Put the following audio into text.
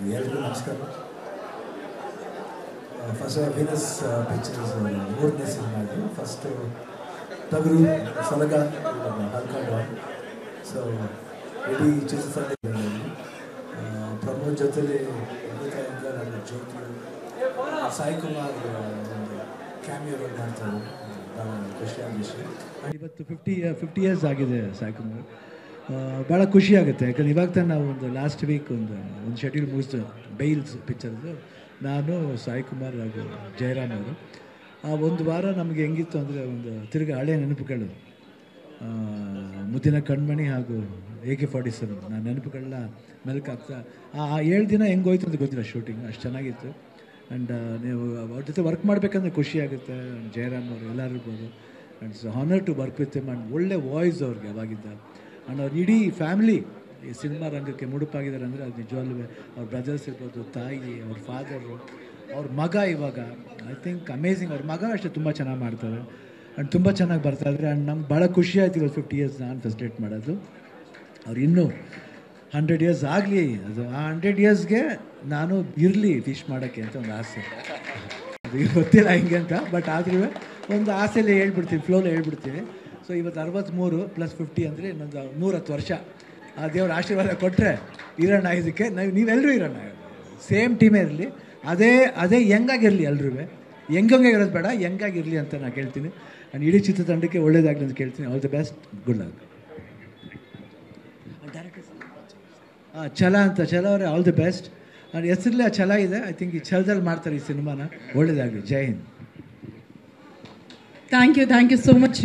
ಎಲ್ಲರಿಗೂ ನಮಸ್ಕಾರ. First Venus pictures ಮೂರನೇ ಸಿನಿಮಾ ಇದು. ಫಸ್ಟು ಟಗರು ಸಲಗ ಹಲ್ಕೊಂಡು. ಸೊ ಇಡೀ ಚಿತ್ರದಲ್ಲಿ ಪ್ರಮೋದ್ ಜೊತೆಲಿ ಅದಕ್ಕಿಂತ ನನ್ನ ಜ್ಯೋತಿ ಸಾಯಿ ಕುಮಾರ್ ಒಂದು ಕ್ಯಾಮಿಯೋ ರೋಲ್ ಮಾಡ್ತಾರೆ. ಭಾಳ ಖುಷಿಯಾದ ವಿಷಯ. ಇವತ್ತು 50 ಇಯರ್ಸ್ ಆಗಿದೆ ಸಾಯಿ ಕುಮಾರ್. ಭಾಳ ಖುಷಿ ಆಗುತ್ತೆ, ಯಾಕಂದ್ರೆ ಇವಾಗ ತಾನು ನಾವು ಒಂದು ಲಾಸ್ಟ್ ವೀಕ್ ಒಂದು ಶೆಡ್ಯೂಲ್ ಮುಗಿಸ್ತು ಬೈಲ್ಸ್ ಪಿಕ್ಚರ್ದು. ನಾನು ಸಾಯಿ ಕುಮಾರ್ ಹಾಗೂ ಜಯರಾಮ್ ಅವರು ಆ ಒಂದು ವಾರ ನಮಗೆ ಹೆಂಗಿತ್ತು ಅಂದರೆ ಒಂದು ತಿರ್ಗಿ ಹಳೆ ನೆನಪುಗಳು, ಮುದ್ದಿನ ಕಣ್ಮಣಿ ಹಾಗೂ AK-47 ನಾನು ನೆನಪುಗಳನ್ನ ಮೆಲುಕಾಗ್ತಾ ಆ 7 ದಿನ ಹೆಂಗೋಯ್ತು ಅಂತ ಗೊತ್ತಿಲ್ಲ. ಶೂಟಿಂಗ್ ಅಷ್ಟು ಚೆನ್ನಾಗಿತ್ತು. ಆ್ಯಂಡ್ ನೀವು ಅವ್ರ ಜೊತೆ ವರ್ಕ್ ಮಾಡಬೇಕಂದ್ರೆ ಖುಷಿ ಆಗುತ್ತೆ. ಜಯರಾಮ್ ಅವರು ಎಲ್ಲರೂ ಇರ್ಬೋದು. And it's honour to work with him. And ಒಳ್ಳೆ ವಾಯ್ಸ್ ಅವ್ರಿಗೆ ಅವಾಗಿದ್ದ. ಆ್ಯಂಡ್ ಅವ್ರ ಇಡೀ ಫ್ಯಾಮಿಲಿ ಈ ಸಿನಿಮಾ ರಂಗಕ್ಕೆ ಮುಡುಪಾಗಿದ್ದಾರೆ ಅಂದರೆ ಅದು ನಿಜವಾಗ್ಲೂ ಅವ್ರ ಬ್ರದರ್ಸ್ ಇರ್ಬೋದು, ತಾಯಿ, ಅವ್ರ ಫಾದರು, ಅವ್ರ ಮಗ ಇವಾಗ ಐ ಥಿಂಕ್ ಅಮೇಝಿಂಗ್. ಅವ್ರ ಮಗ ಅಷ್ಟೇ ತುಂಬ ಚೆನ್ನಾಗಿ ಮಾಡ್ತಾರೆ ಆ್ಯಂಡ್ ತುಂಬ ಚೆನ್ನಾಗಿ ಬರ್ತಾಯಿದ್ರೆ. ಆ್ಯಂಡ್ ನಮ್ಗೆ ಭಾಳ ಖುಷಿ ಆಯ್ತು ಇವತ್ತು 50 ಇಯರ್ಸ್ ನಾನು ಫೆಸಿಲೇಟ್ ಮಾಡೋದು. ಅವ್ರು ಇನ್ನೂ 100 ಇಯರ್ಸ್ ಆಗಲಿ, ಅದು ಆ 100 ಇಯರ್ಸ್ಗೆ ನಾನು ಇರಲಿ ಫಿಶ್ ಮಾಡೋಕ್ಕೆ ಅಂತ ಒಂದು ಆಸೆ. ಅದು ಗೊತ್ತಿಲ್ಲ ಹಿಂಗೆ ಅಂತ, ಬಟ್ ಆದ್ರೂ ಒಂದು ಆಸೆಯಲ್ಲಿ ಹೇಳ್ಬಿಡ್ತೀವಿ, ಫ್ಲೋలో ಹೇಳ್ಬಿಡ್ತೀವಿ. ಸೊ ಇವತ್ತು 63 + 50 ಅಂದರೆ ಇನ್ನೊಂದು 110 ವರ್ಷ ಆ ದೇವ್ರ ಆಶೀರ್ವಾದ ಕೊಟ್ಟರೆ ಇರೋಣ. ಇದಕ್ಕೆ ನೀವೆಲ್ಲರೂ ಇರೋಣ, ಸೇಮ್ ಟೀಮೇ ಇರಲಿ, ಅದೇ ಯಂಗಾಗಿರಲಿ. ಎಲ್ಲರೂ ಯಂಗಾಗಿರೋದು ಬೇಡ, ಯಂಗಾಗಿರಲಿ ಅಂತ ನಾನು ಕೇಳ್ತೀನಿ. ನಾನು ಇಡೀ ಚಿತ್ರತಂಡಕ್ಕೆ ಒಳ್ಳೇದಾಗಲಿ ಅಂತ ಕೇಳ್ತೀನಿ. All the best, good luck. ಛಲ ಅವರೇ ಆಲ್ ದಿ ಬೆಸ್ಟ್. ಆ್ಯಂಡ್ ಹೆಸರಲ್ಲಿ ಆ ಛಲ ಇದೆ. ಐ ಥಿಂಕ್ ಈ ಛಲದಲ್ಲಿ ಮಾಡ್ತಾರೆ ಈ ಸಿನಿಮಾನ. ಒಳ್ಳೇದಾಗಲಿ. ಜೈ Hind. Thank you so much.